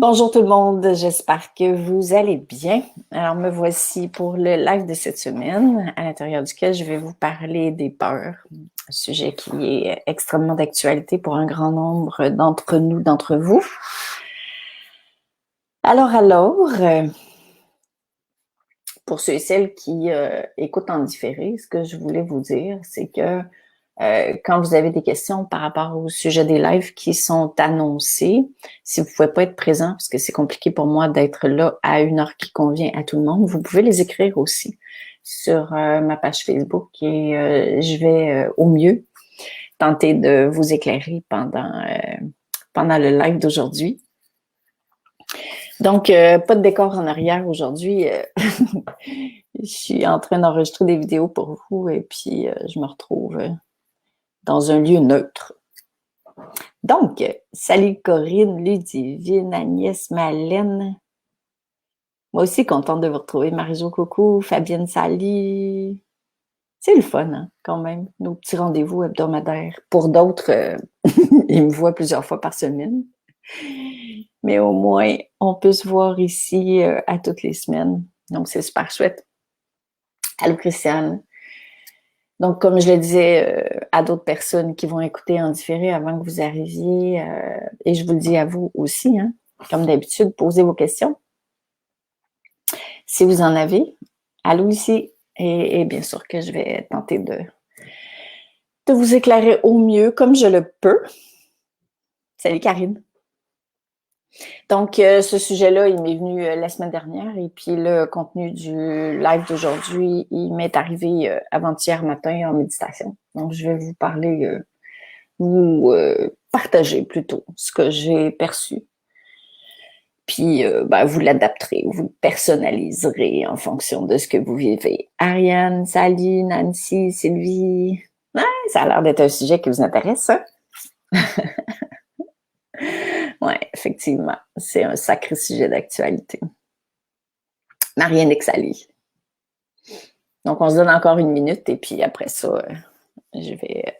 Bonjour tout le monde, j'espère que vous allez bien. Alors me voici pour le live de cette semaine, à l'intérieur duquel je vais vous parler des peurs, un sujet qui est extrêmement d'actualité pour un grand nombre d'entre nous, d'entre vous. Pour ceux et celles qui écoutent en différé, ce que je voulais vous dire, c'est que quand vous avez des questions par rapport au sujet des lives qui sont annoncés, si vous ne pouvez pas être présent, parce que c'est compliqué pour moi d'être là à une heure qui convient à tout le monde, vous pouvez les écrire aussi sur ma page Facebook et je vais au mieux tenter de vous éclairer pendant le live d'aujourd'hui. Donc, pas de décor en arrière aujourd'hui. Je suis en train d'enregistrer des vidéos pour vous et puis je me retrouve dans un lieu neutre. Donc, salut Corinne, Ludivine, Agnès, Malène. Moi aussi, contente de vous retrouver. Marie-Jo, coucou, Fabienne, Sally. C'est le fun, hein, quand même, nos petits rendez-vous hebdomadaires. Pour d'autres, ils me voient plusieurs fois par semaine. Mais au moins, on peut se voir ici à toutes les semaines. Donc, c'est super chouette. Allô, Christiane. Donc, comme je le disais à d'autres personnes qui vont écouter en différé avant que vous arriviez, et je vous le dis à vous aussi, hein, comme d'habitude, posez vos questions. Si vous en avez, allô ici. Et bien sûr que je vais tenter de vous éclairer au mieux comme je le peux. Salut Karine. Donc, ce sujet-là, il m'est venu la semaine dernière et puis le contenu du live d'aujourd'hui, il m'est arrivé avant-hier matin en méditation. Donc, je vais vous parler, vous partager plutôt ce que j'ai perçu. Puis, vous l'adapterez, vous le personnaliserez en fonction de ce que vous vivez. Ariane, Sally, Nancy, Sylvie, ça a l'air d'être un sujet qui vous intéresse, hein? Oui, effectivement, c'est un sacré sujet d'actualité. Marianne et Sally. Donc, on se donne encore une minute et puis après ça, je vais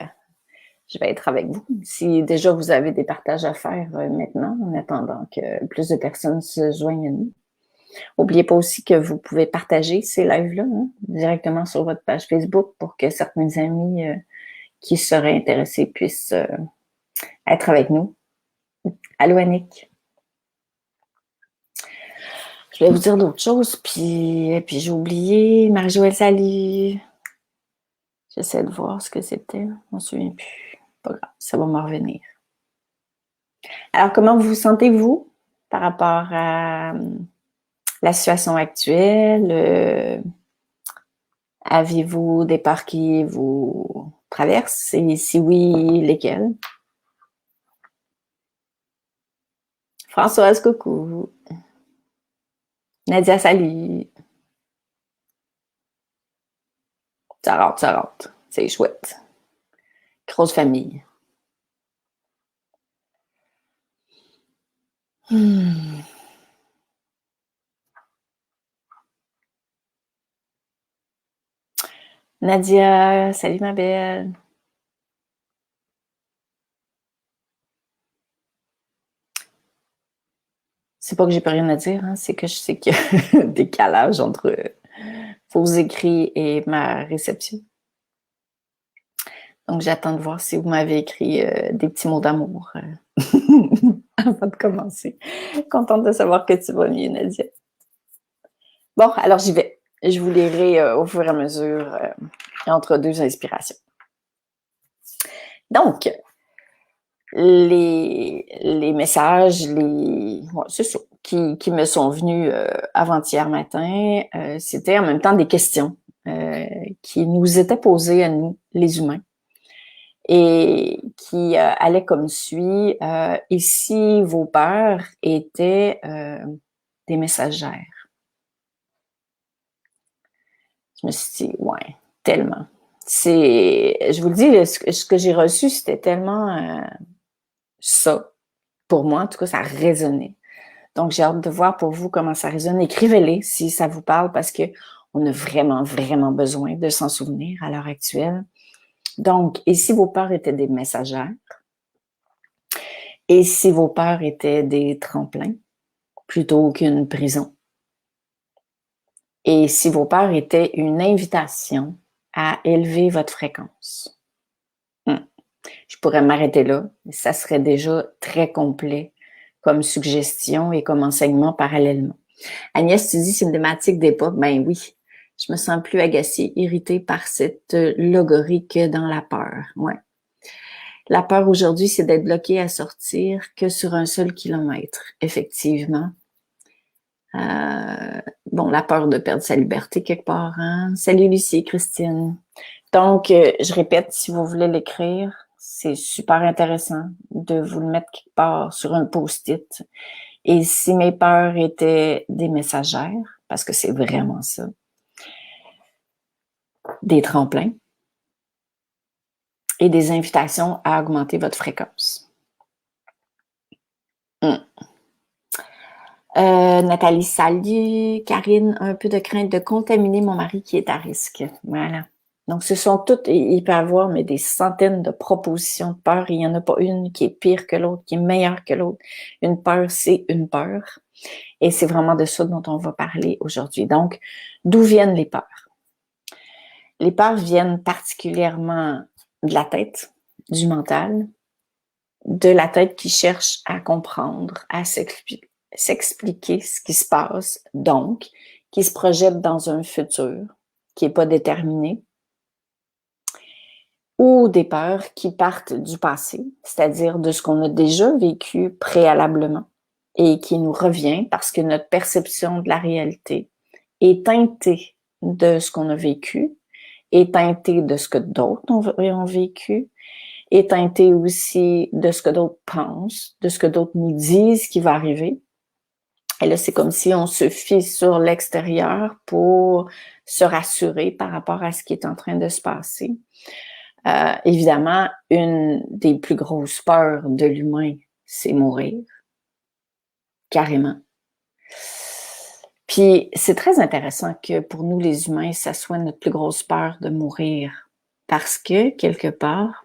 être avec vous. Si déjà vous avez des partages à faire maintenant, en attendant que plus de personnes se joignent à nous. N'oubliez pas aussi que vous pouvez partager ces lives-là directement sur votre page Facebook pour que certains amis qui seraient intéressés puissent être avec nous. Allô, Annick. Je vais vous dire d'autres choses, puis j'ai oublié. Marie-Joëlle, salut. J'essaie de voir ce que c'était. Je m'en souviens plus. Pas grave, ça va me revenir. Alors, comment vous sentez-vous par rapport à la situation actuelle? Avez-vous des peurs qui vous traversent? Et si oui, lesquelles? Françoise, coucou. Nadia, salut. Ça rentre, ça rentre. C'est chouette. Grosse famille. Nadia, salut ma belle. C'est pas que j'ai pas rien à dire, hein, c'est que je sais qu'il y a un décalage entre vos écrits et ma réception. Donc, j'attends de voir si vous m'avez écrit des petits mots d'amour avant de commencer. Contente de savoir que tu vas mieux, Nadia. Bon, alors j'y vais. Je vous lirai au fur et à mesure entre deux inspirations. Donc, les messages, c'est ça, qui me sont venus avant-hier matin, c'était en même temps des questions qui nous étaient posées à nous, les humains, et qui allaient comme suit. Et si vos peurs étaient des messagères? Je me suis dit, ouais, tellement. Je vous le dis, ce que j'ai reçu, c'était tellement ça. Pour moi, en tout cas, ça résonnait. Donc, j'ai hâte de voir pour vous comment ça résonne. Écrivez-les si ça vous parle parce que on a vraiment, vraiment besoin de s'en souvenir à l'heure actuelle. Donc, et si vos peurs étaient des messagères? Et si vos peurs étaient des tremplins? plutôt qu'une prison. Et si vos peurs étaient une invitation à élever votre fréquence. Je pourrais m'arrêter là, ça serait déjà très complet comme suggestion et comme enseignement parallèlement. Agnès, tu dis c'est une thématique d'époque. Ben oui, je me sens plus agacée, irritée par cette logorie que dans la peur. Ouais. La peur aujourd'hui, c'est d'être bloqué à sortir que sur un seul kilomètre, effectivement. Bon, la peur de perdre sa liberté quelque part. Hein? Salut Lucie et Christine. Donc, je répète, si vous voulez l'écrire, c'est super intéressant de vous le mettre quelque part sur un post-it. Et si mes peurs étaient des messagères, parce que c'est vraiment ça, des tremplins et des invitations à augmenter votre fréquence. Nathalie, salut. Karine, un peu de crainte de contaminer mon mari qui est à risque. Voilà. Donc, ce sont toutes, il peut y avoir mais des centaines de propositions de peur. Il n'y en a pas une qui est pire que l'autre, qui est meilleure que l'autre. Une peur, c'est une peur. Et c'est vraiment de ça dont on va parler aujourd'hui. Donc, d'où viennent les peurs? Les peurs viennent particulièrement de la tête, du mental, de la tête qui cherche à comprendre, à s'expliquer ce qui se passe, donc qui se projette dans un futur qui n'est pas déterminé, ou des peurs qui partent du passé, c'est-à-dire de ce qu'on a déjà vécu préalablement et qui nous revient parce que notre perception de la réalité est teintée de ce qu'on a vécu, est teintée de ce que d'autres ont vécu, est teintée aussi de ce que d'autres pensent, de ce que d'autres nous disent qui va arriver. Et là, c'est comme si on se fie sur l'extérieur pour se rassurer par rapport à ce qui est en train de se passer. Évidemment, une des plus grosses peurs de l'humain, c'est mourir. Carrément. Puis, c'est très intéressant que pour nous, les humains, ça soit notre plus grosse peur de mourir. Parce que, quelque part,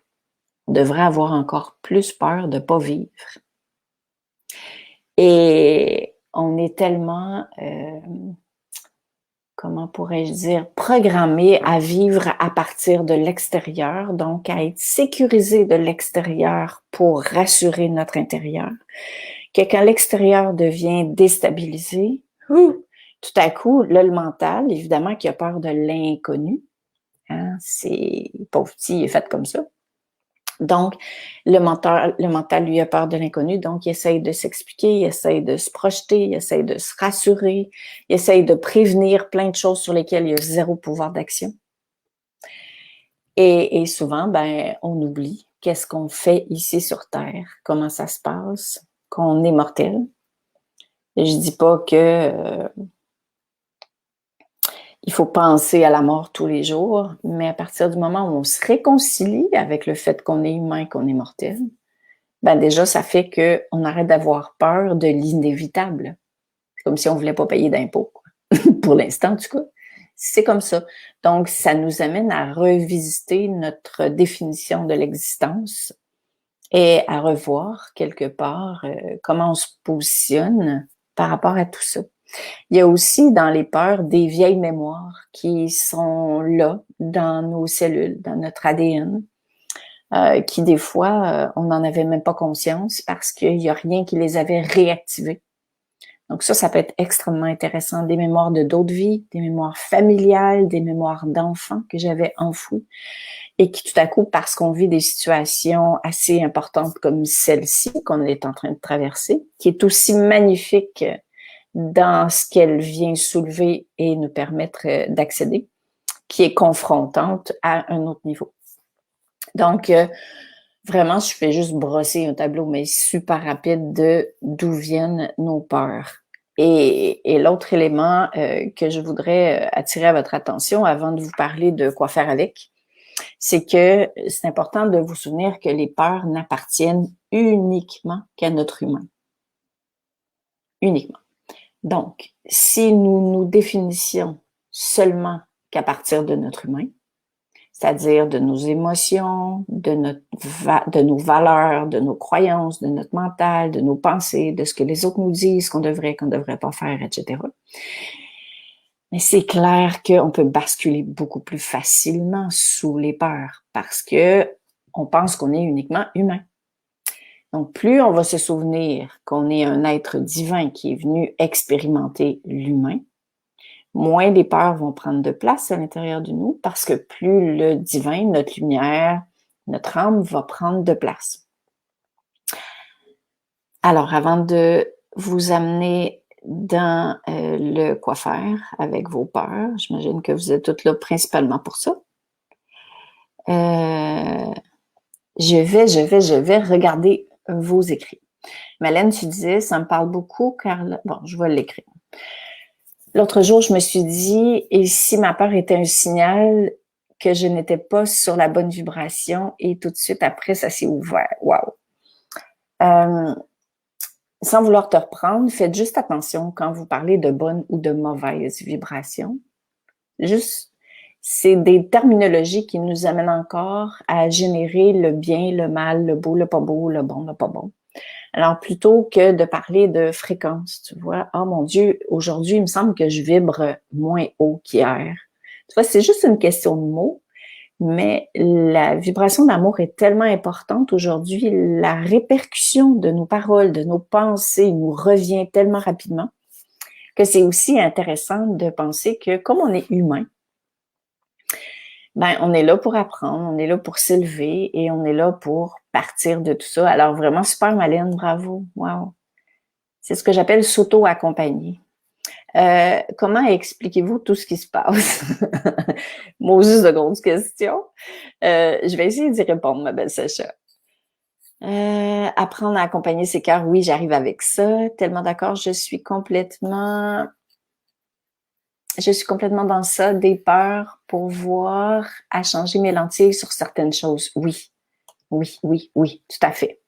on devrait avoir encore plus peur de ne pas vivre. Et on est tellement, comment pourrais-je dire, programmé à vivre à partir de l'extérieur, donc à être sécurisé de l'extérieur pour rassurer notre intérieur, que quand l'extérieur devient déstabilisé, tout à coup, là, le mental, évidemment, qui a peur de l'inconnu, hein, c'est, pauvre petit, il est fait comme ça. Donc, le mental, lui, a peur de l'inconnu, donc il essaye de s'expliquer, il essaye de se projeter, il essaye de se rassurer, il essaye de prévenir plein de choses sur lesquelles il y a zéro pouvoir d'action. Et souvent, ben, on oublie qu'est-ce qu'on fait ici sur Terre, comment ça se passe, qu'on est mortel. Et je dis pas que il faut penser à la mort tous les jours, mais à partir du moment où on se réconcilie avec le fait qu'on est humain, qu'on est mortel, ben déjà, ça fait qu'on arrête d'avoir peur de l'inévitable. C'est comme si on voulait pas payer d'impôts, pour l'instant, en tout cas. C'est comme ça. Donc, ça nous amène à revisiter notre définition de l'existence et à revoir quelque part comment on se positionne par rapport à tout ça. Il y a aussi dans les peurs des vieilles mémoires qui sont là dans nos cellules, dans notre ADN, qui des fois, on n'en avait même pas conscience parce qu'il n'y a rien qui les avait réactivés. Donc ça peut être extrêmement intéressant. Des mémoires de d'autres vies, des mémoires familiales, des mémoires d'enfants que j'avais enfouies et qui tout à coup, parce qu'on vit des situations assez importantes comme celle-ci qu'on est en train de traverser, qui est aussi magnifique dans ce qu'elle vient soulever et nous permettre d'accéder, qui est confrontante à un autre niveau. Donc, vraiment, je fais juste brosser un tableau, mais super rapide de d'où viennent nos peurs. Et l'autre élément que je voudrais attirer à votre attention avant de vous parler de quoi faire avec, c'est que c'est important de vous souvenir que les peurs n'appartiennent uniquement qu'à notre humain. Uniquement. Donc, si nous nous définissions seulement qu'à partir de notre humain, c'est-à-dire de nos émotions, de nos valeurs, de nos croyances, de notre mental, de nos pensées, de ce que les autres nous disent qu'on ne devrait pas faire, etc. Mais c'est clair qu'on peut basculer beaucoup plus facilement sous les peurs parce que on pense qu'on est uniquement humain. Donc, plus on va se souvenir qu'on est un être divin qui est venu expérimenter l'humain, moins les peurs vont prendre de place à l'intérieur de nous parce que plus le divin, notre lumière, notre âme va prendre de place. Alors, avant de vous amener dans le quoi faire avec vos peurs, j'imagine que vous êtes toutes là principalement pour ça. Je vais regarder vos écrits. Malène, tu disais, ça me parle beaucoup car... Bon, je vais l'écrire. L'autre jour, je me suis dit, et si ma peur était un signal que je n'étais pas sur la bonne vibration, et tout de suite après, ça s'est ouvert. Wow! Sans vouloir te reprendre, faites juste attention quand vous parlez de bonne ou de mauvaise vibration. Juste, c'est des terminologies qui nous amènent encore à générer le bien, le mal, le beau, le pas beau, le bon, le pas bon. Alors, plutôt que de parler de fréquence, tu vois, oh mon Dieu, aujourd'hui, il me semble que je vibre moins haut qu'hier. Tu vois, c'est juste une question de mots, mais la vibration d'amour est tellement importante aujourd'hui, la répercussion de nos paroles, de nos pensées nous revient tellement rapidement que c'est aussi intéressant de penser que comme on est humain, ben, on est là pour apprendre, on est là pour s'élever et on est là pour partir de tout ça. Alors vraiment super Malène, bravo, wow. C'est ce que j'appelle s'auto-accompagner. Comment expliquez-vous tout ce qui se passe? Moses de grosses questions. Je vais essayer d'y répondre, ma belle Sacha. Apprendre à accompagner ses cœurs, oui, j'arrive avec ça. Tellement d'accord, je suis complètement dans ça, des peurs pour voir à changer mes lentilles sur certaines choses. Oui, tout à fait.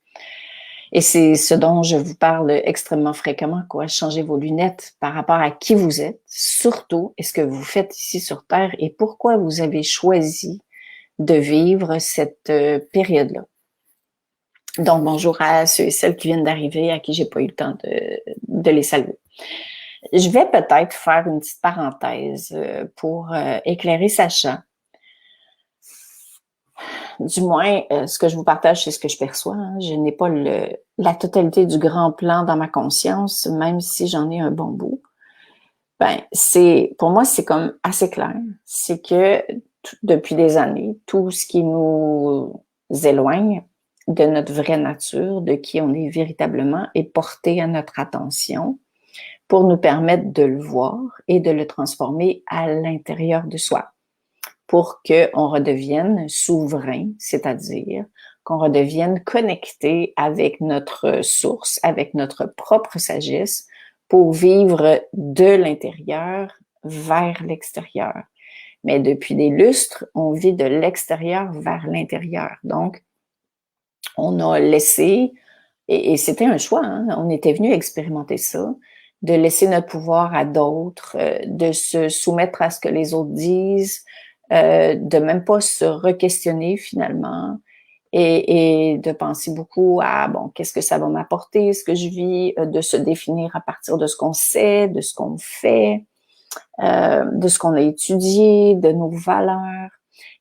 Et c'est ce dont je vous parle extrêmement fréquemment, quoi. Changez vos lunettes par rapport à qui vous êtes, surtout, et ce que vous faites ici sur Terre et pourquoi vous avez choisi de vivre cette période-là. Donc, bonjour à ceux et celles qui viennent d'arriver, à qui j'ai pas eu le temps de les saluer. Je vais peut-être faire une petite parenthèse pour éclairer Sacha. Du moins, ce que je vous partage, c'est ce que je perçois. Hein. Je n'ai pas la totalité du grand plan dans ma conscience, même si j'en ai un bon bout. Ben, pour moi, c'est comme assez clair. C'est que depuis des années, tout ce qui nous éloigne de notre vraie nature, de qui on est véritablement, est porté à notre attention pour nous permettre de le voir et de le transformer à l'intérieur de soi, pour qu'on redevienne souverain, c'est-à-dire qu'on redevienne connecté avec notre source, avec notre propre sagesse, pour vivre de l'intérieur vers l'extérieur. Mais depuis des lustres, on vit de l'extérieur vers l'intérieur. Donc, on a laissé, et c'était un choix, hein, on était venu expérimenter ça, de laisser notre pouvoir à d'autres, de se soumettre à ce que les autres disent, de même pas se re-questionner finalement et de penser beaucoup à, bon, qu'est-ce que ça va m'apporter, ce que je vis, de se définir à partir de ce qu'on sait, de ce qu'on fait, de ce qu'on a étudié, de nos valeurs.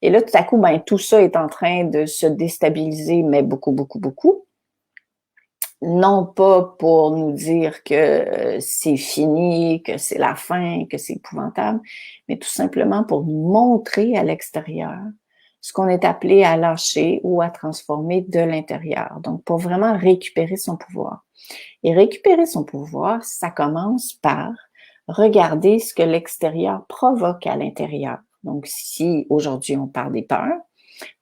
Et là, tout à coup, ben, tout ça est en train de se déstabiliser, mais beaucoup, beaucoup, beaucoup. Non pas pour nous dire que c'est fini, que c'est la fin, que c'est épouvantable, mais tout simplement pour nous montrer à l'extérieur ce qu'on est appelé à lâcher ou à transformer de l'intérieur. Donc, pour vraiment récupérer son pouvoir. Et récupérer son pouvoir, ça commence par regarder ce que l'extérieur provoque à l'intérieur. Donc, si aujourd'hui on parle des peurs,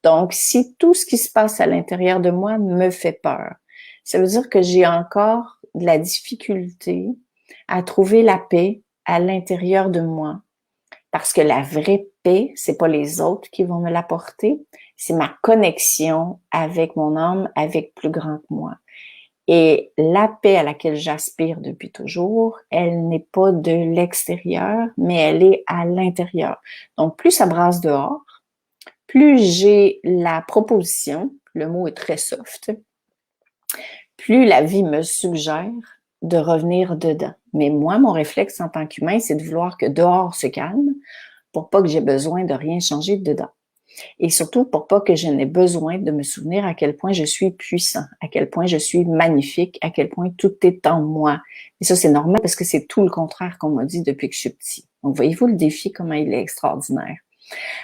donc si tout ce qui se passe à l'intérieur de moi me fait peur, ça veut dire que j'ai encore de la difficulté à trouver la paix à l'intérieur de moi. Parce que la vraie paix, c'est pas les autres qui vont me l'apporter, c'est ma connexion avec mon âme, avec plus grand que moi. Et la paix à laquelle j'aspire depuis toujours, elle n'est pas de l'extérieur, mais elle est à l'intérieur. Donc, plus ça brasse dehors, plus j'ai la proposition, le mot est très soft, plus la vie me suggère de revenir dedans. Mais moi, mon réflexe en tant qu'humain, c'est de vouloir que dehors se calme pour pas que j'ai besoin de rien changer dedans. Et surtout pour pas que je n'ai besoin de me souvenir à quel point je suis puissant, à quel point je suis magnifique, à quel point tout est en moi. Et ça, c'est normal parce que c'est tout le contraire qu'on m'a dit depuis que je suis petit. Donc, voyez-vous le défi, comment il est extraordinaire.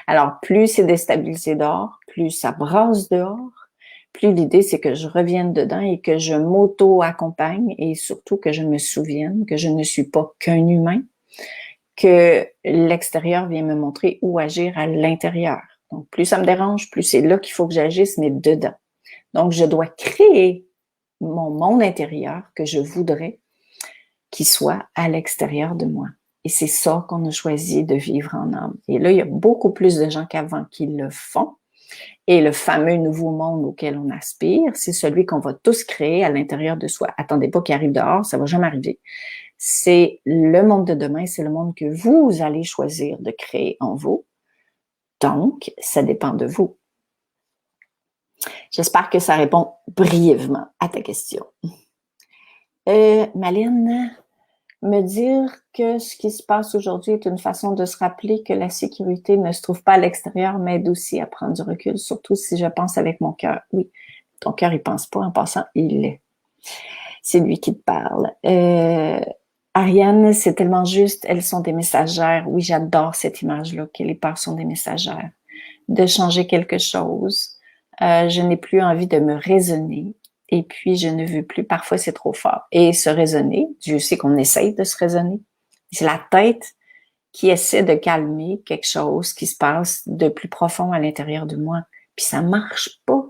Alors, plus c'est déstabilisé dehors, plus ça brasse dehors, plus l'idée, c'est que je revienne dedans et que je m'auto-accompagne et surtout que je me souvienne que je ne suis pas qu'un humain, que l'extérieur vient me montrer où agir à l'intérieur. Donc, plus ça me dérange, plus c'est là qu'il faut que j'agisse, mais dedans. Donc, je dois créer mon monde intérieur que je voudrais qu'il soit à l'extérieur de moi. Et c'est ça qu'on a choisi de vivre en âme. Et là, il y a beaucoup plus de gens qu'avant qui le font. Et le fameux nouveau monde auquel on aspire, c'est celui qu'on va tous créer à l'intérieur de soi. Attendez pas qu'il arrive dehors, ça va jamais arriver. C'est le monde de demain, c'est le monde que vous allez choisir de créer en vous. Donc, ça dépend de vous. J'espère que ça répond brièvement à ta question. Maline, me dire que ce qui se passe aujourd'hui est une façon de se rappeler que la sécurité ne se trouve pas à l'extérieur, m'aide aussi à prendre du recul, surtout si je pense avec mon cœur. Oui, ton cœur, il pense pas, en passant, il l'est. C'est lui qui te parle. Ariane, c'est tellement juste, elles sont des messagères. Oui, j'adore cette image-là, que les peurs sont des messagères. De changer quelque chose. Je n'ai plus envie de me raisonner. Et puis, je ne veux plus. Parfois, c'est trop fort. Et se raisonner, Dieu sait qu'on essaye de se raisonner. C'est la tête qui essaie de calmer quelque chose qui se passe de plus profond à l'intérieur de moi. Puis ça marche pas.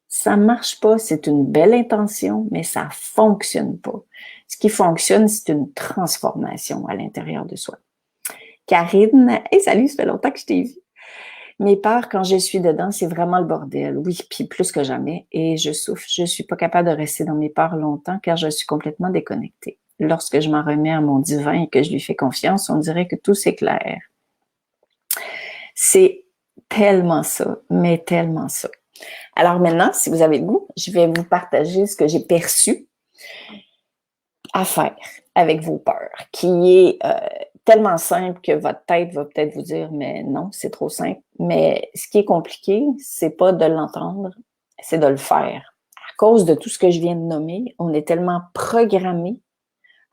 Ça marche pas. C'est une belle intention, mais ça fonctionne pas. Ce qui fonctionne, c'est une transformation à l'intérieur de soi. Karine, hey, salut, ça fait longtemps que je t'ai vu. Mes peurs, quand je suis dedans, c'est vraiment le bordel. Oui, puis plus que jamais. Et je souffre. Je suis pas capable de rester dans mes peurs longtemps car je suis complètement déconnectée. Lorsque je m'en remets à mon divin et que je lui fais confiance, on dirait que tout s'éclaire. C'est tellement ça, mais tellement ça. Alors maintenant, si vous avez le goût, je vais vous partager ce que j'ai perçu à faire avec vos peurs, qui est tellement simple que votre tête va peut-être vous dire, mais non, c'est trop simple. Mais ce qui est compliqué, c'est pas de l'entendre, c'est de le faire. À cause de tout ce que je viens de nommer, on est tellement programmé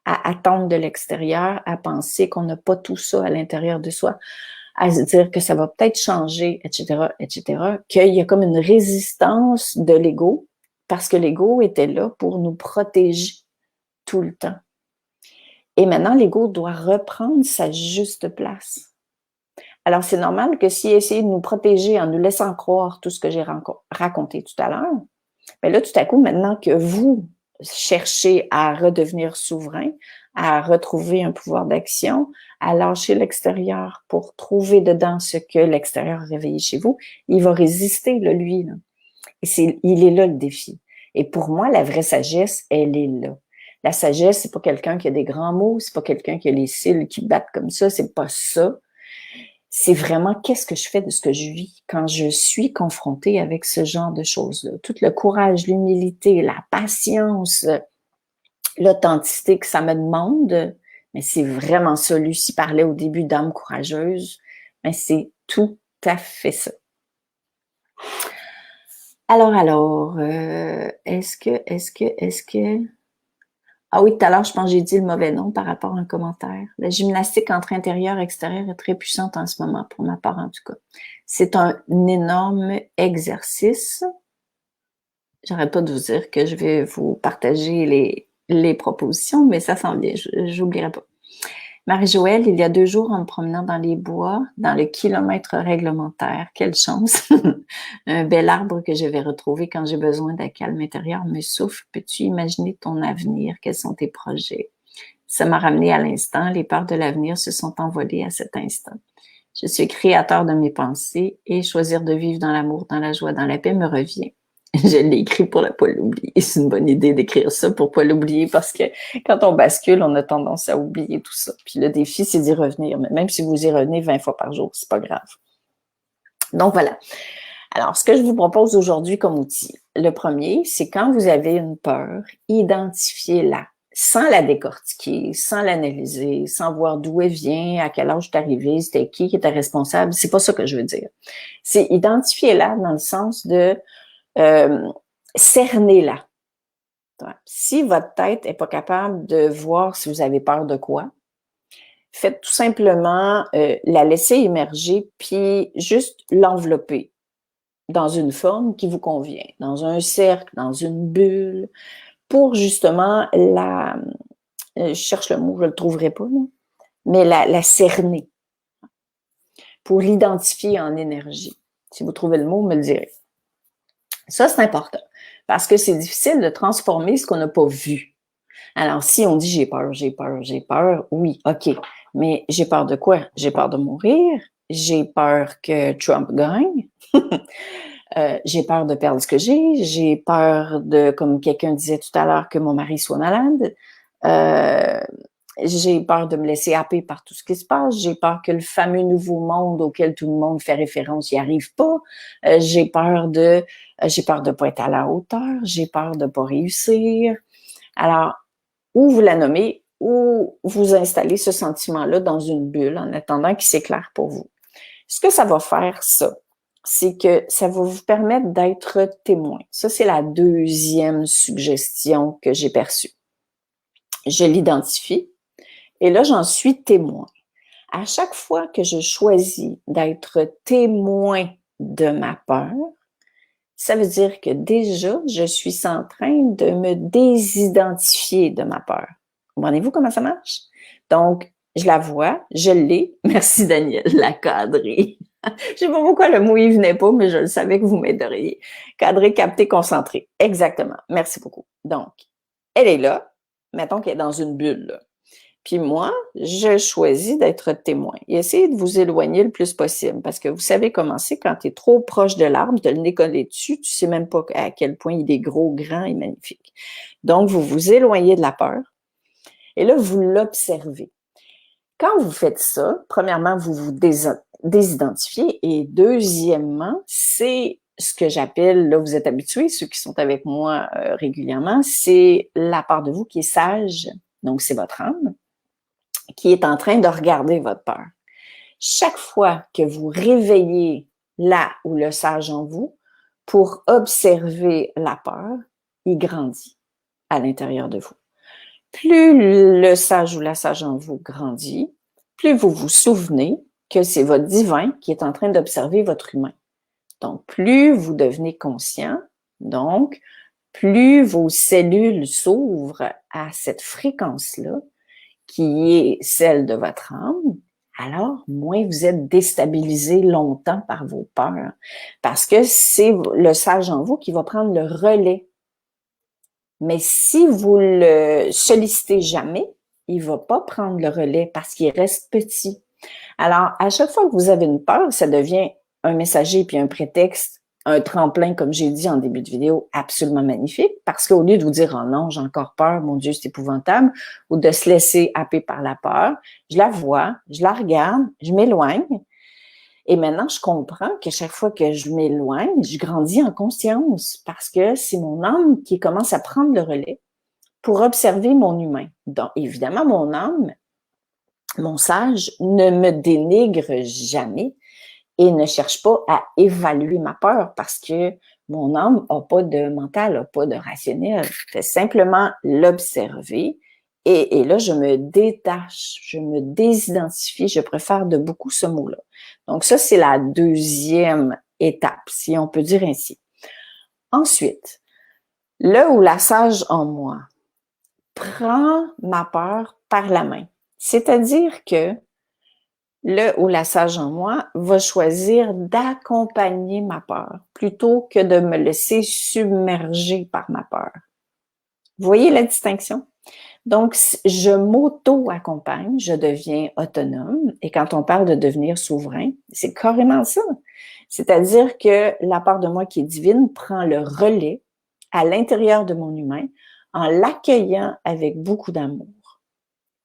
à attendre de l'extérieur, à penser qu'on n'a pas tout ça à l'intérieur de soi, à se dire que ça va peut-être changer, etc., qu'il y a comme une résistance de l'ego, parce que l'ego était là pour nous protéger tout le temps. Et maintenant, l'ego doit reprendre sa juste place. Alors, c'est normal que s'il essaie de nous protéger en nous laissant croire tout ce que j'ai raconté tout à l'heure, bien là, tout à coup, maintenant que vous cherchez à redevenir souverain, à retrouver un pouvoir d'action, à lâcher l'extérieur pour trouver dedans ce que l'extérieur a réveillé chez vous, il va résister, là, lui. Là. Et il est là le défi. Et pour moi, la vraie sagesse, elle est là. La sagesse, c'est pas quelqu'un qui a des grands mots, c'est pas quelqu'un qui a les cils qui battent comme ça, c'est pas ça. C'est vraiment qu'est-ce que je fais de ce que je vis quand je suis confrontée avec ce genre de choses-là. Tout le courage, l'humilité, la patience, l'authenticité que ça me demande, mais c'est vraiment ça. Lucie parlait au début d'âme courageuse, mais c'est tout à fait ça. Alors, est-ce que... Ah oui, tout à l'heure, je pense que j'ai dit le mauvais nom par rapport à un commentaire. La gymnastique entre intérieur et extérieur est très puissante en ce moment, pour ma part en tout cas. C'est un énorme exercice. J'arrête pas de vous dire que je vais vous partager les propositions, mais ça s'en vient, j'oublierai pas. Marie-Joëlle, il y a 2 jours, en me promenant dans les bois, dans le kilomètre réglementaire, quelle chance! Un bel arbre que je vais retrouver quand j'ai besoin d'un calme intérieur me souffle. Peux-tu imaginer ton avenir? Quels sont tes projets? Ça m'a ramené à l'instant. Les peurs de l'avenir se sont envolées à cet instant. Je suis créateur de mes pensées et choisir de vivre dans l'amour, dans la joie, dans la paix me revient. Je l'ai écrit pour ne pas l'oublier. C'est une bonne idée d'écrire ça pour pas l'oublier parce que quand on bascule, on a tendance à oublier tout ça. Puis le défi, c'est d'y revenir. Mais même si vous y revenez 20 fois par jour, c'est pas grave. Donc voilà. Alors, ce que je vous propose aujourd'hui comme outil, le premier, c'est quand vous avez une peur, identifiez-la sans la décortiquer, sans l'analyser, sans voir d'où elle vient, à quel âge c'est arrivé, c'était qui était responsable. C'est pas ça que je veux dire. C'est identifier-la dans le sens de cerner-la. Si votre tête est pas capable de voir si vous avez peur de quoi, faites tout simplement la laisser émerger puis juste l'envelopper dans une forme qui vous convient, dans un cercle, dans une bulle, pour justement je cherche le mot, je le trouverai pas, là, mais la cerner, pour l'identifier en énergie. Si vous trouvez le mot, me le direz. Ça, c'est important, parce que c'est difficile de transformer ce qu'on n'a pas vu. Alors, si on dit j'ai peur, j'ai peur, j'ai peur, oui, OK, mais j'ai peur de quoi? J'ai peur de mourir, j'ai peur que Trump gagne, j'ai peur de perdre ce que j'ai peur de, comme quelqu'un disait tout à l'heure, que mon mari soit malade, j'ai peur de me laisser happer par tout ce qui se passe, j'ai peur que le fameux nouveau monde auquel tout le monde fait référence n'y arrive pas, j'ai peur de pas être à la hauteur, j'ai peur de pas réussir. Alors, ou vous la nommez, ou vous installez ce sentiment-là dans une bulle en attendant qu'il s'éclaire pour vous. Ce que ça va faire, ça, c'est que ça va vous permettre d'être témoin. Ça, c'est la deuxième suggestion que j'ai perçue. Je l'identifie et là, j'en suis témoin. À chaque fois que je choisis d'être témoin de ma peur, ça veut dire que déjà, je suis en train de me désidentifier de ma peur. Comprenez-vous comment ça marche? Donc, je la vois, je l'ai. Merci Daniel, la cadrer. Je sais pas pourquoi le mot y venait pas, mais je le savais que vous m'aideriez. Cadrer, capter, concentrer. Exactement. Merci beaucoup. Donc, elle est là. Mettons qu'elle est dans une bulle, là. Puis moi, je choisis d'être témoin et essayez de vous éloigner le plus possible parce que vous savez comment c'est quand tu es trop proche de l'arbre, de le nez collé dessus, tu sais même pas à quel point il est gros, grand et magnifique. Donc, vous vous éloignez de la peur et là, vous l'observez. Quand vous faites ça, premièrement, vous vous désidentifiez et deuxièmement, c'est ce que j'appelle, là vous êtes habitués, ceux qui sont avec moi régulièrement, c'est la part de vous qui est sage, donc c'est votre âme, qui est en train de regarder votre peur. Chaque fois que vous réveillez là ou le sage en vous pour observer la peur, il grandit à l'intérieur de vous. Plus le sage ou la sage en vous grandit, plus vous vous souvenez que c'est votre divin qui est en train d'observer votre humain. Donc, plus vous devenez conscient, donc, plus vos cellules s'ouvrent à cette fréquence-là, qui est celle de votre âme, alors moins vous êtes déstabilisé longtemps par vos peurs. Parce que c'est le sage en vous qui va prendre le relais. Mais si vous le sollicitez jamais, il va pas prendre le relais parce qu'il reste petit. Alors, à chaque fois que vous avez une peur, ça devient un messager puis un prétexte, un tremplin, comme j'ai dit en début de vidéo, absolument magnifique, parce qu'au lieu de vous dire « Oh non, j'ai encore peur, mon Dieu, c'est épouvantable », ou de se laisser happer par la peur, je la vois, je la regarde, je m'éloigne, et maintenant, je comprends qu'à chaque fois que je m'éloigne, je grandis en conscience, parce que c'est mon âme qui commence à prendre le relais pour observer mon humain. Donc, évidemment, mon âme, mon sage, ne me dénigre jamais et ne cherche pas à évaluer ma peur parce que mon âme n'a pas de mental, n'a pas de rationnel. C'est simplement l'observer et là, je me détache, je me désidentifie. Je préfère de beaucoup ce mot-là. Donc ça, c'est la deuxième étape, si on peut dire ainsi. Ensuite, là où la sage en moi prend ma peur par la main, c'est-à-dire que le ou la sage en moi va choisir d'accompagner ma peur plutôt que de me laisser submerger par ma peur. Vous voyez la distinction? Donc, je m'auto-accompagne, je deviens autonome. Et quand on parle de devenir souverain, c'est carrément ça. C'est-à-dire que la part de moi qui est divine prend le relais à l'intérieur de mon humain en l'accueillant avec beaucoup d'amour.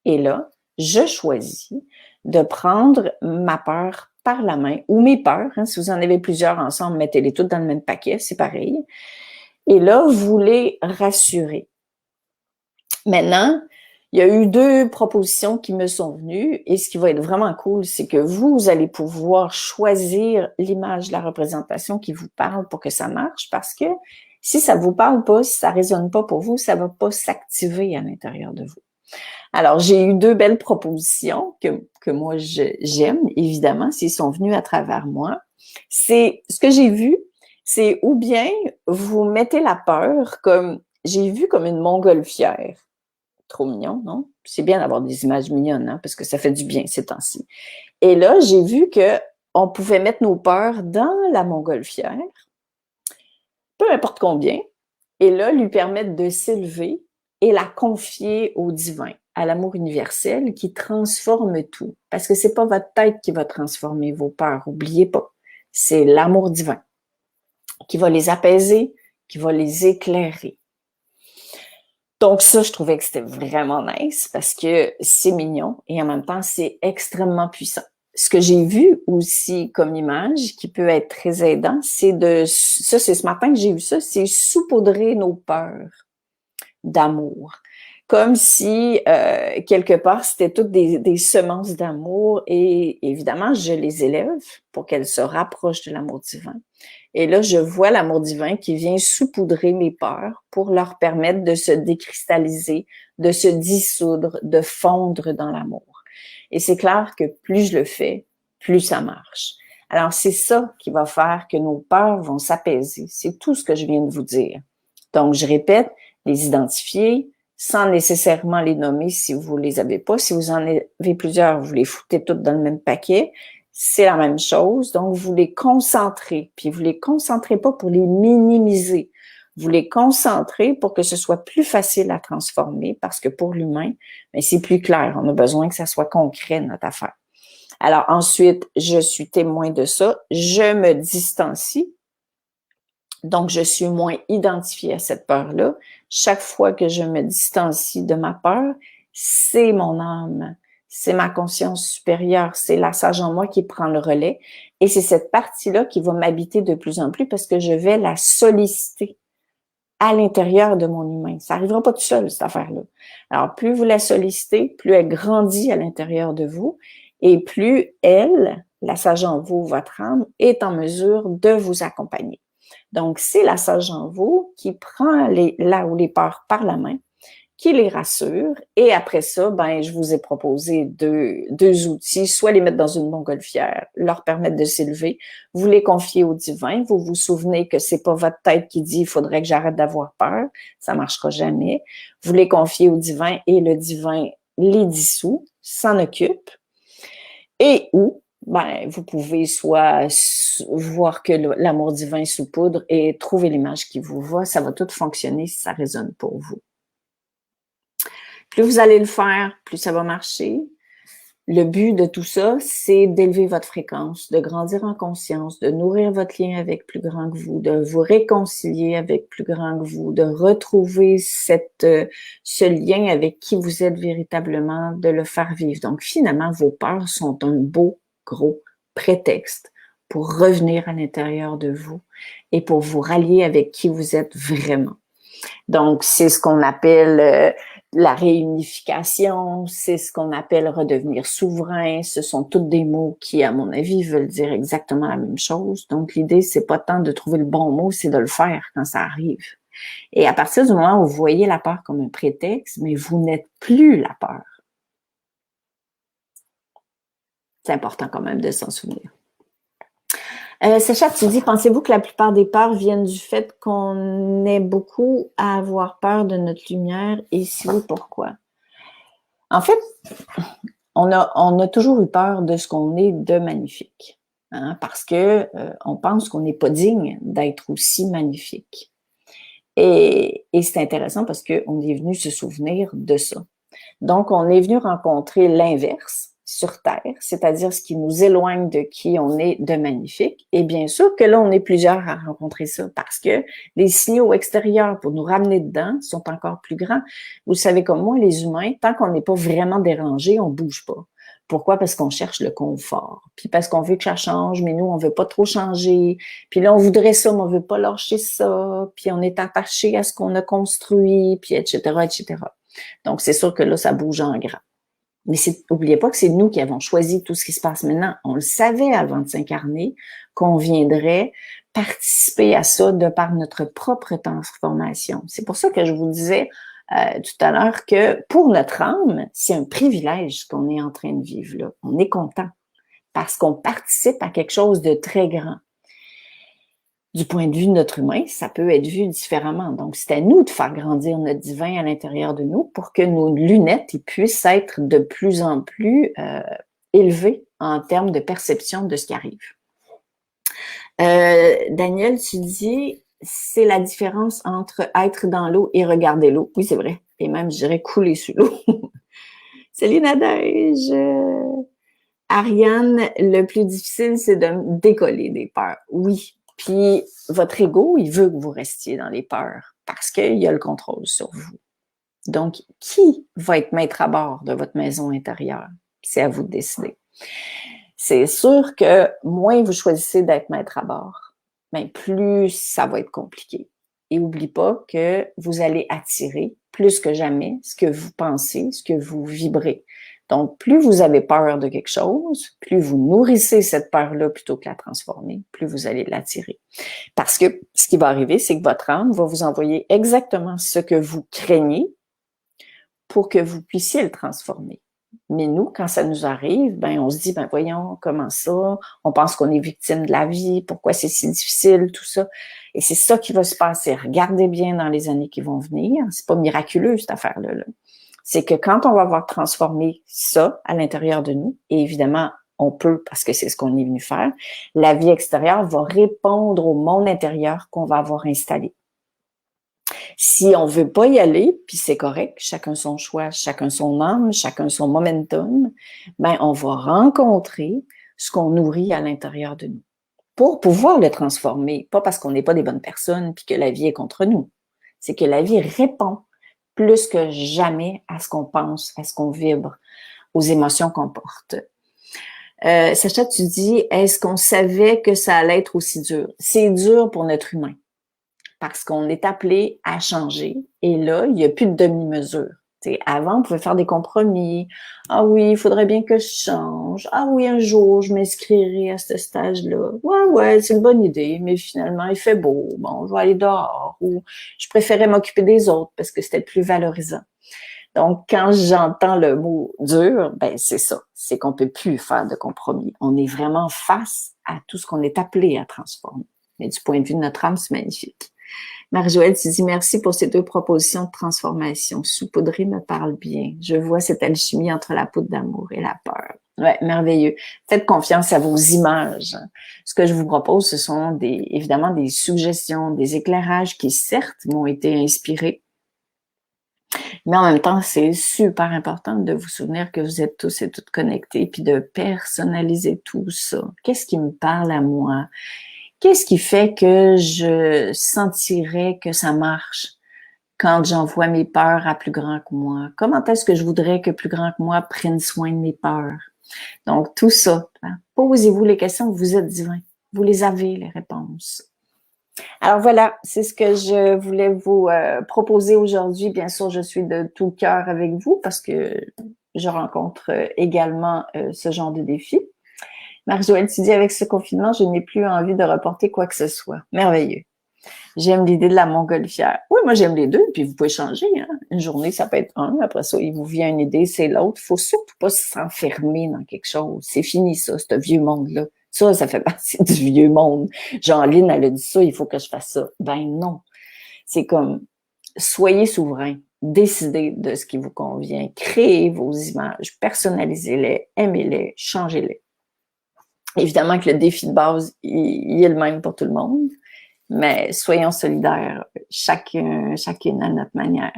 Et là, je choisis de prendre ma peur par la main, ou mes peurs, hein, si vous en avez plusieurs ensemble, mettez-les toutes dans le même paquet, c'est pareil. Et là, vous les rassurez. Maintenant, il y a eu 2 propositions qui me sont venues et ce qui va être vraiment cool, c'est que vous allez pouvoir choisir l'image, la représentation qui vous parle pour que ça marche parce que si ça vous parle pas, si ça résonne pas pour vous, ça va pas s'activer à l'intérieur de vous. Alors, j'ai eu 2 belles propositions que moi j'aime, évidemment, s'ils sont venus à travers moi. C'est ce que j'ai vu, c'est ou bien vous mettez la peur comme j'ai vu comme une montgolfière. Trop mignon, non? C'est bien d'avoir des images mignonnes, hein, parce que ça fait du bien ces temps-ci. Et là, j'ai vu que on pouvait mettre nos peurs dans la montgolfière, peu importe combien, et là, lui permettre de s'élever et la confier au divin, à l'amour universel qui transforme tout. Parce que c'est pas votre tête qui va transformer vos peurs, oubliez pas. C'est l'amour divin qui va les apaiser, qui va les éclairer. Donc ça, je trouvais que c'était vraiment nice parce que c'est mignon et en même temps, c'est extrêmement puissant. Ce que j'ai vu aussi comme image qui peut être très aidant, c'est ça c'est ce matin que j'ai vu ça, c'est saupoudrer nos peurs d'amour. Comme si, quelque part, c'était toutes des semences d'amour et évidemment, je les élève pour qu'elles se rapprochent de l'amour divin. Et là, je vois l'amour divin qui vient saupoudrer mes peurs pour leur permettre de se décristalliser, de se dissoudre, de fondre dans l'amour. Et c'est clair que plus je le fais, plus ça marche. Alors, c'est ça qui va faire que nos peurs vont s'apaiser. C'est tout ce que je viens de vous dire. Donc, je répète, les identifier sans nécessairement les nommer si vous les avez pas. Si vous en avez plusieurs, vous les foutez toutes dans le même paquet. C'est la même chose. Donc, vous les concentrez. Puis, vous les concentrez pas pour les minimiser. Vous les concentrez pour que ce soit plus facile à transformer parce que pour l'humain, ben, c'est plus clair. On a besoin que ça soit concret, notre affaire. Alors, ensuite, je suis témoin de ça. Je me distancie. Donc, je suis moins identifiée à cette peur-là. Chaque fois que je me distancie de ma peur, c'est mon âme, c'est ma conscience supérieure, c'est la sage en moi qui prend le relais. Et c'est cette partie-là qui va m'habiter de plus en plus parce que je vais la solliciter à l'intérieur de mon humain. Ça n'arrivera pas tout seul, cette affaire-là. Alors, plus vous la sollicitez, plus elle grandit à l'intérieur de vous et plus elle, la sage en vous, votre âme, est en mesure de vous accompagner. Donc, c'est la sage en vous qui prend là où les peurs par la main, qui les rassure. Et après ça, ben, je vous ai proposé deux outils, soit les mettre dans une montgolfière, leur permettre de s'élever, vous les confiez au divin, vous vous souvenez que c'est pas votre tête qui dit il faudrait que j'arrête d'avoir peur, ça marchera jamais. Vous les confiez au divin et le divin les dissout, s'en occupe. Et ou, ben, vous pouvez soit voir que l'amour divin saupoudre et trouver l'image qui vous va. Ça va tout fonctionner si ça résonne pour vous. Plus vous allez le faire, plus ça va marcher. Le but de tout ça, c'est d'élever votre fréquence, de grandir en conscience, de nourrir votre lien avec plus grand que vous, de vous réconcilier avec plus grand que vous, de retrouver ce lien avec qui vous êtes véritablement, de le faire vivre. Donc, finalement, vos peurs sont un beau, gros prétexte pour revenir à l'intérieur de vous et pour vous rallier avec qui vous êtes vraiment. Donc, c'est ce qu'on appelle la réunification, c'est ce qu'on appelle redevenir souverain. Ce sont tous des mots qui, à mon avis, veulent dire exactement la même chose. Donc, l'idée, c'est pas tant de trouver le bon mot, c'est de le faire quand ça arrive. Et à partir du moment où vous voyez la peur comme un prétexte, mais vous n'êtes plus la peur. C'est important quand même de s'en souvenir. Sacha, tu dis, pensez-vous que la plupart des peurs viennent du fait qu'on ait beaucoup à avoir peur de notre lumière? Et si oui, pourquoi? En fait, on a toujours eu peur de ce qu'on est de magnifique, hein, parce que on pense qu'on n'est pas digne d'être aussi magnifique. Et c'est intéressant parce qu'on est venu se souvenir de ça. Donc, on est venu rencontrer l'inverse sur Terre, c'est-à-dire ce qui nous éloigne de qui on est de magnifique. Et bien sûr que là, on est plusieurs à rencontrer ça parce que les signaux extérieurs pour nous ramener dedans sont encore plus grands. Vous savez comme moi, les humains, tant qu'on n'est pas vraiment dérangé, on bouge pas. Pourquoi? Parce qu'on cherche le confort. Puis parce qu'on veut que ça change, mais nous, on veut pas trop changer. Puis là, on voudrait ça, mais on veut pas lâcher ça. Puis on est attaché à ce qu'on a construit, puis etc., etc. Donc, c'est sûr que là, ça bouge en grand. Mais oubliez pas que c'est nous qui avons choisi tout ce qui se passe maintenant. On le savait avant de s'incarner qu'on viendrait participer à ça de par notre propre transformation. C'est pour ça que je vous disais tout à l'heure que pour notre âme, c'est un privilège qu'on est en train de vivre là. On est content parce qu'on participe à quelque chose de très grand. Du point de vue de notre humain, ça peut être vu différemment. Donc, c'est à nous de faire grandir notre divin à l'intérieur de nous pour que nos lunettes puissent être de plus en plus élevées en termes de perception de ce qui arrive. Daniel, tu dis, c'est la différence entre être dans l'eau et regarder l'eau. Oui, c'est vrai. Et même, je dirais, couler sous l'eau. Salut Nadège! Ariane, le plus difficile, c'est de décoller des peurs. Oui. Puis, votre ego, il veut que vous restiez dans les peurs parce qu'il a le contrôle sur vous. Donc, qui va être maître à bord de votre maison intérieure? C'est à vous de décider. C'est sûr que moins vous choisissez d'être maître à bord, mais plus ça va être compliqué. Et n'oubliez pas que vous allez attirer plus que jamais ce que vous pensez, ce que vous vibrez. Donc, plus vous avez peur de quelque chose, plus vous nourrissez cette peur-là plutôt que la transformer, plus vous allez l'attirer. Parce que ce qui va arriver, c'est que votre âme va vous envoyer exactement ce que vous craignez pour que vous puissiez le transformer. Mais nous, quand ça nous arrive, ben on se dit, ben voyons, comment ça? On pense qu'on est victime de la vie, pourquoi c'est si difficile, tout ça. Et c'est ça qui va se passer. Regardez bien dans les années qui vont venir. C'est pas miraculeux, cette affaire-là. C'est que quand on va avoir transformé ça à l'intérieur de nous, et évidemment, on peut, parce que c'est ce qu'on est venu faire, la vie extérieure va répondre au monde intérieur qu'on va avoir installé. Si on veut pas y aller, puis c'est correct, chacun son choix, chacun son âme, chacun son momentum, ben on va rencontrer ce qu'on nourrit à l'intérieur de nous pour pouvoir le transformer. Pas parce qu'on n'est pas des bonnes personnes puis que la vie est contre nous. C'est que la vie répond plus que jamais à ce qu'on pense, à ce qu'on vibre, aux émotions qu'on porte. Sacha, tu dis, est-ce qu'on savait que ça allait être aussi dur? C'est dur pour notre humain parce qu'on est appelé à changer. Et là, il n'y a plus de demi-mesure. Avant, on pouvait faire des compromis. Ah oui, il faudrait bien que je change. Ah oui, un jour, je m'inscrirai à ce stage-là. Ouais, c'est une bonne idée, mais finalement, il fait beau. Bon, je vais aller dehors. Ou je préférais m'occuper des autres parce que c'était plus valorisant. Donc, quand j'entends le mot dur, ben c'est ça. C'est qu'on peut plus faire de compromis. On est vraiment face à tout ce qu'on est appelé à transformer. Mais du point de vue de notre âme, c'est magnifique. Marie-Joëlle, tu dis merci pour ces 2 propositions de transformation. Saupoudrer me parle bien. Je vois cette alchimie entre la poudre d'amour et la peur. Ouais, merveilleux. Faites confiance à vos images. Ce que je vous propose, ce sont évidemment des suggestions, des éclairages qui, certes, m'ont été inspirés. Mais en même temps, c'est super important de vous souvenir que vous êtes tous et toutes connectés, puis de personnaliser tout ça. Qu'est-ce qui me parle à moi? Qu'est-ce qui fait que je sentirais que ça marche quand j'envoie mes peurs à plus grand que moi? Comment est-ce que je voudrais que plus grand que moi prenne soin de mes peurs? Donc, tout ça, hein, posez-vous les questions, vous êtes divin. Vous les avez, les réponses. Alors voilà, c'est ce que je voulais vous proposer aujourd'hui. Bien sûr, je suis de tout cœur avec vous parce que je rencontre également ce genre de défi. Marie-Joëlle, tu dis, avec ce confinement, je n'ai plus envie de reporter quoi que ce soit. Merveilleux. J'aime l'idée de la montgolfière. Oui, moi, j'aime les deux, puis vous pouvez changer. Hein? Une journée, ça peut être un. Après ça, il vous vient une idée, c'est l'autre. Il faut surtout pas s'enfermer dans quelque chose. C'est fini, ça, ce vieux monde-là. Ça fait partie du vieux monde. Jean-Line, elle a dit ça, il faut que je fasse ça. Ben non. C'est comme, soyez souverain. Décidez de ce qui vous convient. Créez vos images. Personnalisez-les. Aimez-les. Changez-les. Évidemment que le défi de base, il est le même pour tout le monde, mais soyons solidaires, chacune à notre manière.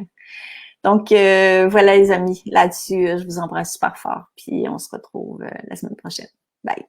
Donc, voilà les amis, là-dessus, je vous embrasse super fort, puis on se retrouve la semaine prochaine. Bye!